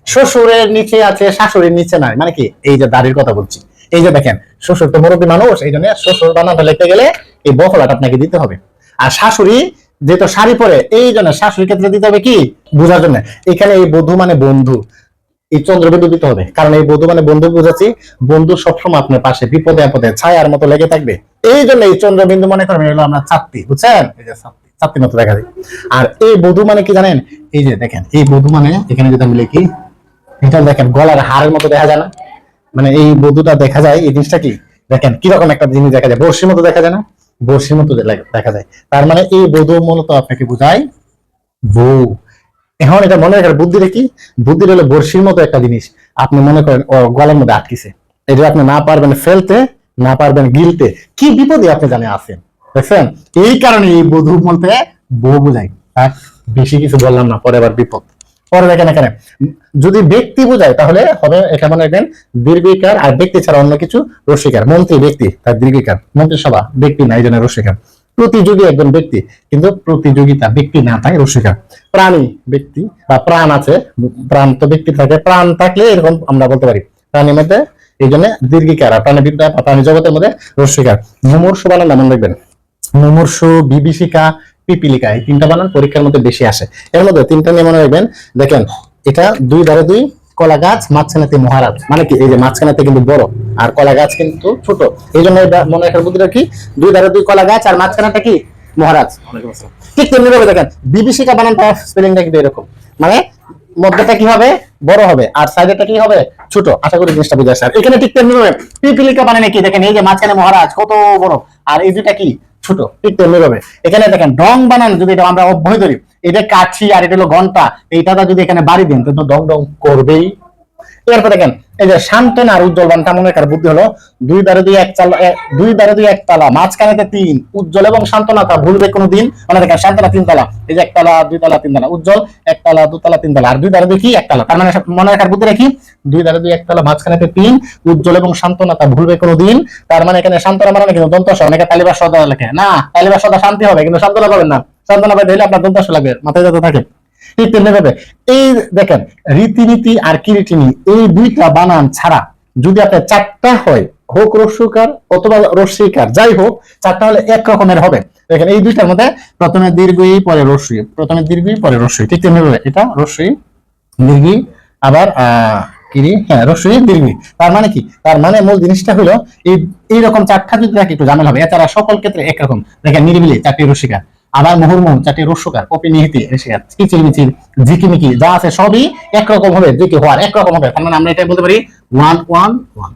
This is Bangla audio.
শ্বশুরের নিচে আছে, শাশুড়ির নিচে নাই, মানে কি এই যে দাড়ির কথা বলছি। এই যে দেখেন, শ্বশুর তো মুরব্বী মানুষ, এই জন্য শ্বশুর বানানটা লিখতে গেলে এই বফলাটা আপনাকে দিতে হবে। আর শাশুড়ি যেহেতু শাড়ি পরে, এই জন্য শাশুড়ির ক্ষেত্রে দিতে হবে কি বোঝার জন্য, এখানে এই বধূ মানে বন্ধু, এই চন্দ্রবিন্দু দিতে হবে, কারণ এই বধূ মানে বন্ধু বুঝাচ্ছি, বন্ধু সবসময় আপনার পাশে বিপদে আপদে ছায়ার মতো লেগে থাকবে। এই জন্য এই চন্দ্রবিন্দু মনে করবেন এলো আমরা চাকতি, বুঝছেন, এই যে চাকতি, চাকতির মতো দেখা যায়। আর এই বধূ মানে কি জানেন, এই যে দেখেন এই বধূ মানে এখানে যদি আমি লিখি, এটা দেখেন গলার হারের মতো দেখা যায় না, মানে এই বধূটা দেখা যায়, এই জিনিসটা কি দেখেন কিরকম একটা জিনিস দেখা যায়, বর্ষির মতো দেখা যায় না, বর্ষির মতো দেখা যায়। তার মানে এই বধূ মূলত আপনাকে বোঝায় বউ। এখন এটা মনে রাখার বুদ্ধি কি, বুদ্ধি হলো বর্ষির মতো একটা জিনিস, আপনি মনে করেন ও গলার মধ্যে আটকিছে, এটা আপনি না পারবেন ফেলতে, না পারবেন গিলতে, কি বিপদে আপনি জানে আছেন, দেখছেন। এই কারণে এই বধূ বলতে বউ বোঝায়। বেশি কিছু বললাম না, পরে আবার বিপদ। পরে দেখেন এখানে যদি ব্যক্তি বোঝায় তাহলে হবে এখানে দেখবেন দীর্ঘিকার, আর ব্যক্তি ছাড়া অন্য কিছু রস্যিকার। মন্ত্রী ব্যক্তি, তার দীর্ঘিকার, মন্ত্রিসভা ব্যক্তি না, এই জন্য রস্যিকার। প্রতিযোগী একজন ব্যক্তি, কিন্তু প্রতিযোগিতা ব্যক্তি না, তাই রস্যিকার। প্রাণী ব্যক্তি বা প্রাণ আছে, প্রাণ তো ব্যক্তি থাকে, প্রাণ থাকলে এরকম আমরা বলতে পারি প্রাণীর মধ্যে, এই জন্য দীর্ঘিকার। আর প্রাণীবিদ্যা বা প্রাণী জগতের মধ্যে রস্যিকার। মুমূর্ষু বানান নাম দেখবেন, মুমূর্ষু, বিভীষিকা, পিপিলিকা, এই তিনটা বানান পরীক্ষার মধ্যে বেশি আসে। এর মধ্যে তিনটা নিয়ে মনে রাখবেন, দেখেন এটা দুই ধারে দুই কলা গাছ, মাঝখানেতে মহারাজ, মানে কি এই যে মাঝখানেতে কিন্তু বড় আর কলা গাছ কিন্তু ছোট, এই জন্য মনে রাখার বুদ্ধিটা কি, দুই ধারে দুই কলা গাছ আর মাঝখানেটা কি মহারাজ। ঠিক তেমনি ভাবে দেখেন বিভীষিকা বানানটা স্পেলিংটা কিন্তু এরকম, মানে মধ্যটা কি হবে বড় হবে আর সাইডেরটা কি হবে ছোট। আশা করি জিনিসটা বুঝে আসছে। আর এখানে ঠিক তেমনি ভাবে পিপিলিকা বানানে কি দেখেন, এই যে মাঝখানে মহারাজ কত বড় আর এই দুটা কি ছোট, ঠিক তেমনি ভাবে এখানে দেখেন ডং বানান যদি এটা আমরা অভ্যয় ধরি, এটা কাঠি আর এটা হলো ঘন্টা, এইটা যদি এখানে বাড়ি দেন তো ডং ডং করবেই। এরপর দেখেন এই যে শান্তনা আর উজ্জ্বল বানটা মনে রাখার বুদ্ধি হলো দুই ধারে দুই এক চালা, দুই ধারে দুই এক তালা, মাঝখানেতে তিন, উজ্জ্বল এবং শান্তনা তা ভুলবে কোনো দিন। মানে দেখেন শান্তনা তিন তালা, এই যে এক তালা দুই তালা তিন তালা, উজ্জ্বল এক তালা দু তালা তিন তালা, আর দুই ধারে দুই কি এক তালা। তার মানে মনে রাখার বুদ্ধি রাখি, দুই ধারে দুই এক তালা, মাঝখানেতে তিন, উজ্জ্বল এবং শান্তনা তা ভুলবে কোনো দিন। তার মানে এখানে শান্তনা মানে কিন্তু দন্ত স, অনেকে তালিবাস সদা লেখে না, তালিবাস সদা শান্তি হবে কিন্তু শান্তনা পাবেন না, শান্তনা পাবে দিলে আপনার দন্ত স লাগবে, মাথায় যাতে থাকে। ঠিক তেমনি ভাবে এই দেখেন রীতিনীতি আর কিরিটিনি, এই দুইটা বানান ছাড়া যদি আপনার চারটা হয়, হোক রস্যকার অথবা রস্যিকার, যাই হোক চারটা হলে এক রকমের হবে। দেখেন এই দুইটার মধ্যে প্রথমে দীর্ঘই পরে রস্যই, প্রথমে দীর্ঘই পরে রস্যই, ঠিক তেমনি ভাবে এটা রস্যই দীর্ঘই আবার কিরি, হ্যাঁ রস্যই দীর্ঘই। তার মানে কি, তার মানে মূল জিনিসটা হলো এইরকম চারটা যদি রাখি একটু ঝামেলা হবে, এছাড়া সকল ক্ষেত্রে একরকম। দেখেন নিরিবিলি চারটি রস্যিকার, আবার মুহুর্মুহু চারটি রস্যকার, অপিনিহিতি ঋষিকার, কিচিরমিচির ঝিকিমিকি যা আছে সবই একরকম হবে, যে কি হওয়ার একরকম হবে। তার মানে আমরা এটা বলতে পারি 1 1 1।